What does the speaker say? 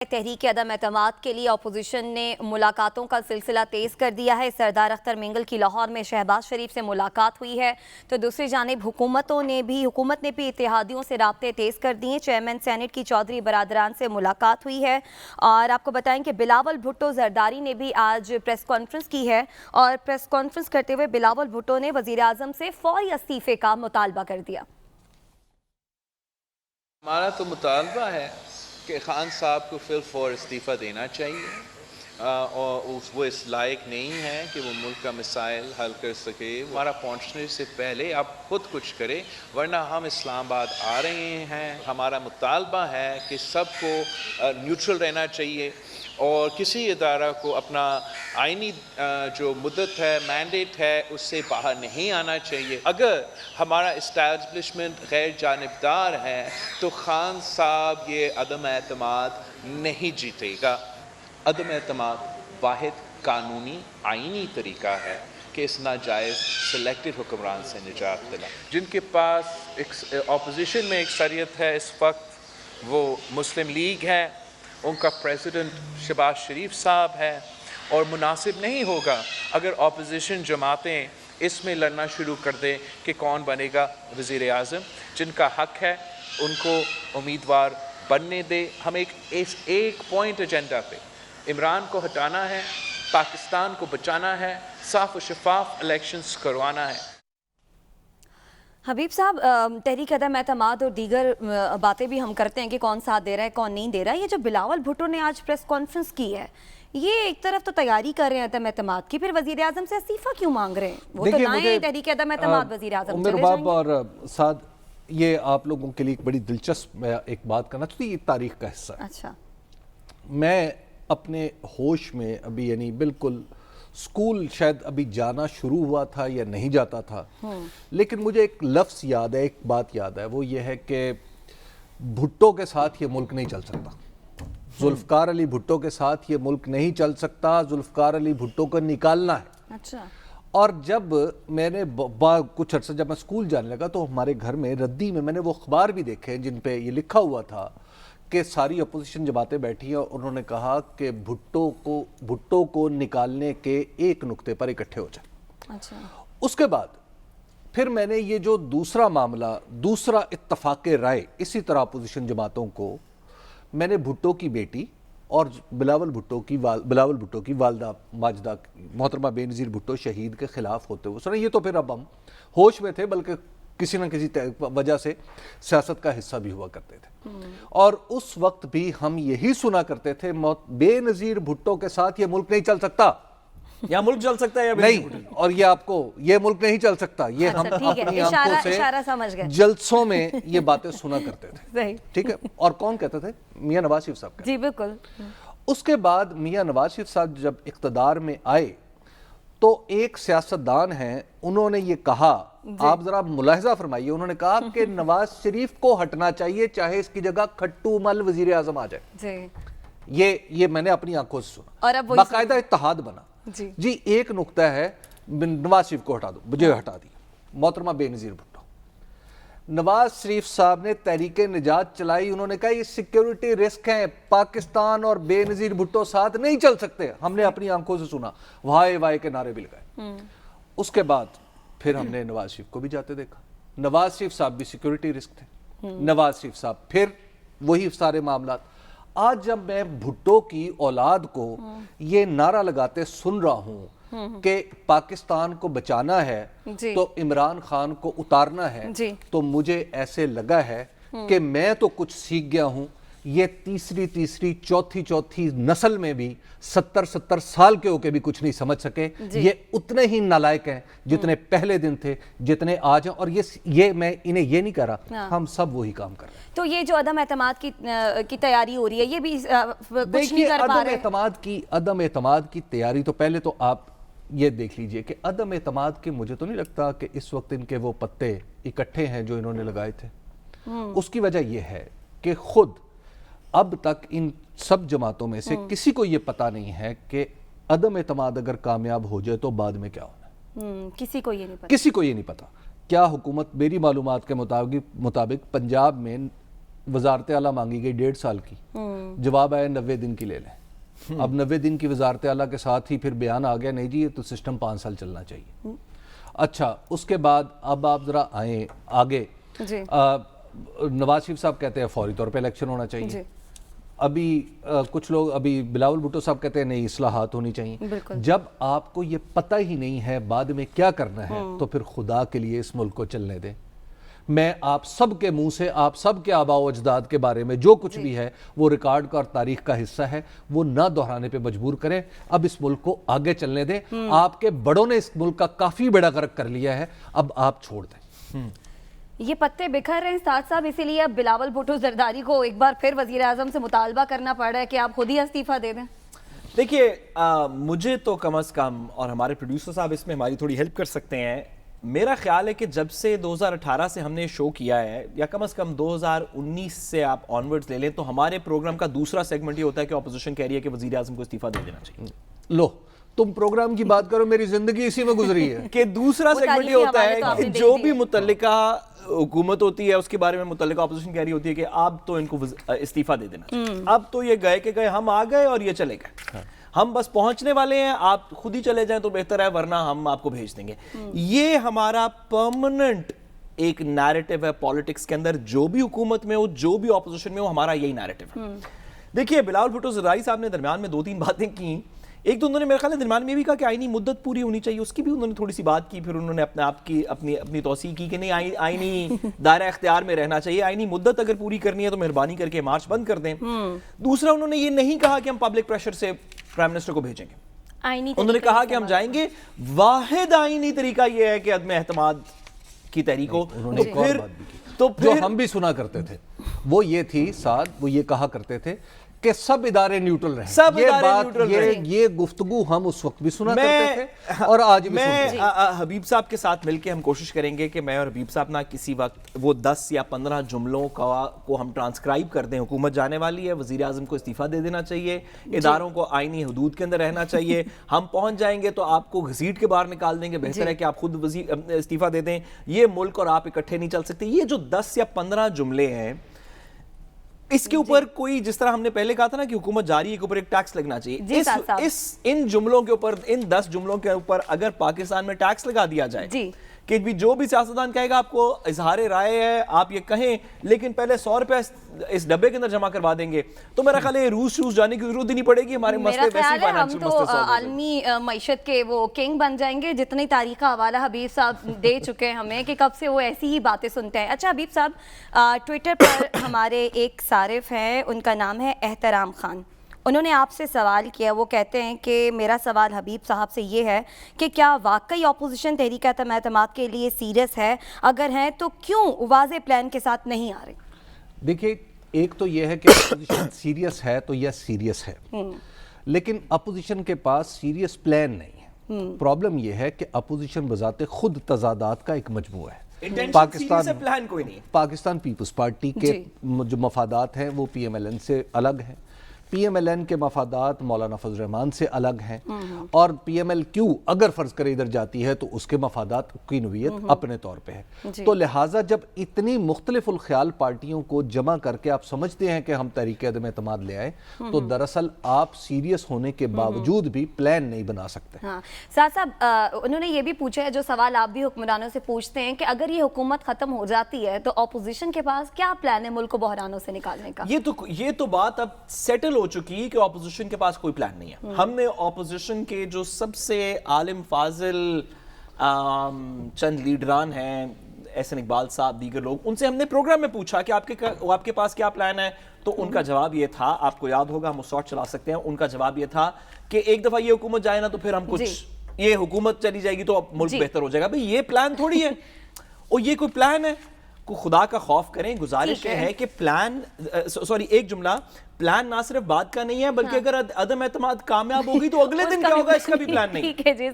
تحریک عدم اعتماد کے لیے اپوزیشن نے ملاقاتوں کا سلسلہ تیز کر دیا ہے۔ سردار اختر مینگل کی لاہور میں شہباز شریف سے ملاقات ہوئی ہے تو دوسری جانب حکومت نے بھی اتحادیوں سے رابطے تیز کر دیے۔ چیئرمین سینٹ کی چودھری برادران سے ملاقات ہوئی ہے اور آپ کو بتائیں کہ بلاول بھٹو زرداری نے بھی آج پریس کانفرنس کی ہے اور پریس کانفرنس کرتے ہوئے بلاول بھٹو نے وزیر اعظم سے فوری استعفے کا مطالبہ کر دیا۔ ہمارا تو مطالبہ ہے کہ خان صاحب کو فی الفور استعفیٰ دینا چاہیے اور وہ اس لائق نہیں ہے کہ وہ ملک کا مسائل حل کر سکے۔ ہمارا پہنچنے سے پہلے آپ خود کچھ کریں ورنہ ہم اسلام آباد آ رہے ہیں۔ ہمارا مطالبہ ہے کہ سب کو نیوٹرل رہنا چاہیے اور کسی ادارہ کو اپنا آئینی جو مدت ہے مینڈیٹ ہے اس سے باہر نہیں آنا چاہیے۔ اگر ہمارا اسٹیبلشمنٹ غیر جانبدار ہے تو خان صاحب یہ عدم اعتماد نہیں جیتے گا۔ عدم اعتماد واحد قانونی آئینی طریقہ ہے کہ اس ناجائز سلیکٹڈ حکمران سے نجات دلا۔ جن کے پاس اپوزیشن میں اکثریت ہے اس وقت وہ مسلم لیگ ہے، ان کا پریزیڈنٹ شہباز شریف صاحب ہے اور مناسب نہیں ہوگا اگر اپوزیشن جماعتیں اس میں لڑنا شروع کر دیں کہ کون بنے گا وزیر اعظم۔ جن کا حق ہے ان کو امیدوار بننے دے۔ ہم ایک پوائنٹ ایجنڈا پہ عمران کو ہٹانا ہے، پاکستان کو بچانا ہے، صاف و شفاف الیکشنز کروانا ہے۔ حبیب صاحب، تحریک عدم اعتماد اور دیگر باتیں بھی ہم کرتے ہیں کہ کون ساتھ دے رہا ہے کون نہیں دے رہا ہے۔ یہ جو بلاول بھٹو نے آج پریس کانفرنس کی ہے یہ ایک طرف تو تیاری کر رہے ہیں عدم اعتماد کی، پھر وزیر اعظم سے استعفیٰ کیوں مانگ رہے ہیں؟ وہ تو لائیں تحریک عدم اعتماد وزیر اعظم چلے جائیں گے۔ اور ساتھ یہ آپ لوگوں کے لیے ایک بڑی دلچسپ ایک بات کرنا چاہتی، یہ تاریخ کا حصہ ہے۔ اچھا، میں اپنے ہوش میں ابھی یعنی بالکل سکول شاید ابھی جانا شروع ہوا تھا یا نہیں جاتا تھا، لیکن مجھے ایک لفظ یاد ہے، ایک بات یاد ہے، وہ یہ ہے کہ بھٹو کے ساتھ یہ ملک نہیں چل سکتا۔ ذوالفقار علی بھٹو کے ساتھ یہ ملک نہیں چل سکتا، ذوالفقار علی بھٹو کو نکالنا ہے۔ اچھا، اور جب میں نے کچھ عرصہ جب میں سکول جانے لگا تو ہمارے گھر میں ردی میں نے وہ اخبار بھی دیکھے جن پہ یہ لکھا ہوا تھا کہ ساری اپوزیشن جماعتیں بیٹھی ہیں اور انہوں نے کہا کہ بھٹو کو نکالنے کے ایک نقطے پر اکٹھے ہو جائیں۔ اچھا، اس کے بعد پھر میں نے یہ جو دوسرا معاملہ، دوسرا اتفاق رائے اسی طرح اپوزیشن جماعتوں کو، میں نے بھٹو کی بیٹی اور بلاول بھٹو کی والدہ ماجدہ محترمہ بے نظیر بھٹو شہید کے خلاف ہوتے ہوئے سنا۔ یہ تو پھر اب ہم ہوش میں تھے بلکہ کسی نہ کسی وجہ سے سیاست کا حصہ بھی ہوا کرتے تھے، اور اس وقت بھی ہم یہی سنا کرتے تھے بے نظیر بھٹو کے ساتھ یہ ملک نہیں چل سکتا، یا ملک چل سکتا ہے یا نہیں، اور یہ آپ کو یہ ملک نہیں چل سکتا۔ یہ ہم اپنی آنکھوں سے جلسوں میں یہ باتیں سنا کرتے تھے، ٹھیک ہے۔ اور کون کہتے تھے؟ میاں نواز شریف صاحب کہتے۔ جی بالکل۔ اس کے بعد میاں نواز شریف صاحب جب اقتدار میں آئے تو ایک سیاستدان ہیں، انہوں نے یہ کہا، آپ ذرا ملاحظہ فرمائیے، انہوں نے کہا کہ نواز شریف کو ہٹنا چاہیے چاہے اس کی جگہ کھٹو مل وزیر اعظم آ جائے۔ یہ میں نے اپنی آنکھوں سے سنا، اور باقاعدہ اتحاد بنا۔ جی ایک نقطہ ہے، نواز شریف کو ہٹا دو، مجھے ہٹا دیا۔ محترمہ بے نظیر بھٹو، نواز شریف صاحب نے تحریک نجات چلائی، انہوں نے کہا یہ سیکیورٹی رسک ہیں، پاکستان اور بے نظیر بھٹو ساتھ نہیں چل سکتے۔ ہم نے اپنی آنکھوں سے سنا، وائے وائے کے نعرے بھی لگائے۔ اس کے بعد پھر ہم نے نواز شریف کو بھی جاتے دیکھا، نواز شریف صاحب بھی سیکیورٹی رسک تھے، نواز شریف صاحب پھر وہی سارے معاملات۔ آج جب میں بھٹو کی اولاد کو یہ نعرہ لگاتے سن رہا ہوں کہ پاکستان کو بچانا ہے تو عمران خان کو اتارنا ہے، تو مجھے ایسے لگا ہے کہ میں تو کچھ سیکھ گیا ہوں، یہ تیسری چوتھی نسل میں بھی 70 سال کے ہو کے بھی کچھ نہیں سمجھ سکے۔ یہ اتنے ہی نالائق ہیں جتنے پہلے دن تھے، جتنے آج ہیں، اور یہ میں انہیں یہ نہیں کہہ رہا، ہم سب وہی کام کر رہے ہیں۔ تو یہ جو عدم اعتماد کی تیاری ہو رہی ہے یہ بھی کچھ نہیں کر پا رہے؟ عدم اعتماد کی تیاری تو پہلے تو آپ یہ دیکھ لیجئے کہ عدم اعتماد کے مجھے تو نہیں لگتا کہ اس وقت ان کے وہ پتے اکٹھے ہیں جو انہوں نے لگائے تھے۔ اس کی وجہ یہ ہے کہ خود اب تک ان سب جماعتوں میں سے کسی کو یہ پتا نہیں ہے کہ عدم اعتماد اگر کامیاب ہو جائے تو بعد میں کیا ہونا ہے۔ کسی کو یہ نہیں پتا۔ کیا حکومت، میری معلومات کے مطابق پنجاب میں वजारत आला मांगी गई 1.5 साल की, जवाब आया 90 दिन की ले लें। अब 90 दिन की वजारत आला के साथ ही फिर बयान आ गया नहीं जी ये तो सिस्टम 5 साल चलना चाहिए। अच्छा, उसके बाद अब आप ज़रा आए आगे, जी। नवाज शरीफ साहब कहते हैं फौरी तौर पे इलेक्शन होना चाहिए। अभी कुछ लोग, अभी बिलावल भुट्टो साहब कहते हैं नहीं इस्लाहात होनी चाहिए। जब आपको ये पता ही नहीं है बाद में क्या करना है तो फिर खुदा के लिए इस मुल्क को चलने दें। मैं आप सब के मुंह से, आप सब के आबा व अजदाद के बारे में जो कुछ भी है वो रिकॉर्ड का और तारीख का हिस्सा है, वो ना दोहराने पे मजबूर करें। अब इस मुल्क को आगे चलने दें। आपके बड़ों ने इस मुल्क का काफ़ी बेड़ा गर्क कर लिया है, अब आप छोड़ दें। ये पत्ते बिखर रहे हैं साथ साहब, इसीलिए अब बिलावल भुट्टो जरदारी को एक बार फिर वजीर आजम से मुतालबा करना पड़ रहा है कि आप खुद ही इस्तीफा दे दें। देखिए, मुझे तो कम अज़ कम, और हमारे प्रोड्यूसर साहब इसमें हमारी थोड़ी हेल्प कर सकते हैं, मेरा ख्याल है कि जब से 2018 से हमने शो किया है, या कम अज़ कम 2019 से आप ऑनवर्ड्स ले लें, तो हमारे प्रोग्राम का दूसरा सेगमेंट ये होता है कि अपोजिशन कह रही है कि वज़ीर आज़म को इस्तीफा दे देना चाहिए। लो, तुम प्रोग्राम की बात करो, मेरी जिंदगी इसी में गुजरी है। कि दूसरा सेगमेंट ये होता है तो कि जो भी मुतल्लिका हुकूमत होती है उसके बारे में मुतल्लिका अपोजिशन कह रही होती है कि अब तो इनको इस्तीफा दे देना चाहिए। अब तो ये गए के गए, हम आ गए और ये चले गए, हम बस पहुंचने वाले हैं, आप खुद ही चले जाएं तो बेहतर है, वरना हम आपको भेज देंगे। ये हमारा परमानेंट एक नैरेटिव है पॉलिटिक्स के अंदर, जो भी हुकूमत में हो, जो भी ऑपोजिशन में हो, हमारा यही नैरेटिव है। देखिए, बिलावल भुट्टो जरदारी साहब ने दरमियान में 2-3 बातें की। एक तो उन्होंने मेरे ख्याल में दरमियान में भी कहा कि आईनी मुद्दत पूरी होनी चाहिए, उसकी भी उन्होंने थोड़ी सी बात की। फिर उन्होंने अपने आप की अपनी तौसीह की कि नहीं, आईनी दायरा इख्तियार में रहना चाहिए, आईनी मुद्दत अगर पूरी करनी है तो मेहरबानी करके मार्च बंद कर दें। दूसरा, उन्होंने ये नहीं कहा कि हम पब्लिक प्रेशर से प्राइम मिनिस्टर को भेजेंगे। उन्होंने कहा कि हम जाएंगे, वाहिद आईनी तरीका यह है कि अदम एतमाद की तहरीक हो। तो फिर जो हम भी सुना करते थे वो ये थी साद, वो ये कहा करते थे कि सब इदारे न्यूट्रल रहे। सब ये इदारे बात, न्यूट्रल रहे। ये गुफ्तगू हम उस वक्त भी सुना करते थे और आज भी सुनते हैं। हबीब साहब के साथ मिलके हम कोशिश करेंगे कि मैं और हबीब साहब ना किसी वक्त वो 10 या 15 जुमलों को हम ट्रांसक्राइब कर दें। हुकूमत जाने वाली है, वज़ीर आज़म को इस्तीफा दे देना चाहिए, इदारों को आईनी हदूद के अंदर रहना चाहिए। हम पहुंच जाएंगे तो आपको घसीट के बाहर निकाल देंगे, बेहतर है कि आप खुद इस्तीफा दे दें, ये मुल्क और आप इकट्ठे नहीं चल सकते। ये जो 10 या 15 जुमले हैं, इसके ऊपर कोई, जिस तरह हमने पहले कहा था ना कि हुकूमत जारी है के ऊपर एक टैक्स लगना चाहिए, इन जुमलों के ऊपर, इन 10 जुमलों के ऊपर अगर पाकिस्तान में टैक्स लगा दिया जाए कि भी जो भी सियासतदान कहेगा आपको इजहार राय है, आप ये कहें, लेकिन पहले 100 रुपए इस डब्बे के अंदर जमा करवा देंगे, तो मेरा ख्याल है रूस जाने की जरूरत ही नहीं पड़ेगी। हमारे मसले वैसे फाइनेंशियल मसले सॉल्व हो जाएंगे। आलमी मईशत के वो किंग बन जाएंगे। जितनी तारीख का हवाला हबीब साहब दे चुके हैं हमें कि कब से वो ऐसी ही बातें सुनते हैं। अच्छा हबीब साहब, ट्विटर पर हमारे एक सारिफ हैं, उनका नाम है एहतराम खान, उन्होंने आपसे सवाल किया। वो कहते हैं कि मेरा सवाल हबीब साहब से ये है कि क्या वाकई अपोजिशन तहरीक एतमाद के लिए सीरियस है? अगर हैं तो क्यों वाज़ेह प्लान के साथ नहीं आ रही? देखिए, एक तो ये है कि अपोजिशन सीरियस है तो यह सीरियस है, लेकिन अपोजिशन के पास सीरियस प्लान नहीं है। प्रॉब्लम यह है कि अपोजिशन बजाते खुद तजादात का एक मजमूआ है। पाकिस्तान पीपल्स पार्टी के जो मफादात हैं वो PMLN से अलग हैं, PMLN के मफादात मौलाना फजल रहमान से अलग हैं, और PMLQ अगर फर्ज करे इधर जाती है तो उसके मफादात की नोयत अपने तौर पे है। तो लिहाजा जब इतनी मुख्तलिफुल ख्याल पार्टियों को जमा करके आप समझते हैं कि हम तहरीक अदम एतमाद ले आए, तो दरअसल आप सीरियस होने के बावजूद भी प्लान नहीं बना सकते। हाँ। साहब, उन्होंने ये भी पूछा है जो सवाल आप भी हुक्मरानों से पूछते हैं कि अगर ये हुकूमत खत्म हो जाती है तो अपोजिशन के पास क्या प्लान है मुल्क को बहरानों से निकालने का? ये तो बात अब सेटल हो चुकी कि ऑपोजिशन के पास कोई प्लान नहीं है। हमने ऑपोजिशन के जो सबसे आलिम फाजिल चंद लीडरान हैं, एहसन इकबाल साहब, दीगर लोग, उनसे हमने प्रोग्राम में पूछा कि आपके पास क्या प्लान है, तो उनका जवाब ये था, आपको याद होगा, हम उस शॉट चला सकते हैं, उनका जवाब ये था कि एक दफा ये हुकूमत जाए ना तो फिर हम कुछ, ये हुकूमत चली जाएगी तो मुल्क बेहतर हो जाएगा। भाई ये प्लान थोड़ी है, और ये कोई प्लान है? को खुदा का खौफ करें, गुजारिश है कि प्लान, सॉरी एक जुमला, प्लान ना सिर्फ बात का नहीं है बल्कि अगर अदम एतमाद कामयाब होगी तो अगले दिन क्या होगा इसका भी प्लान नहीं। ठीक है जी,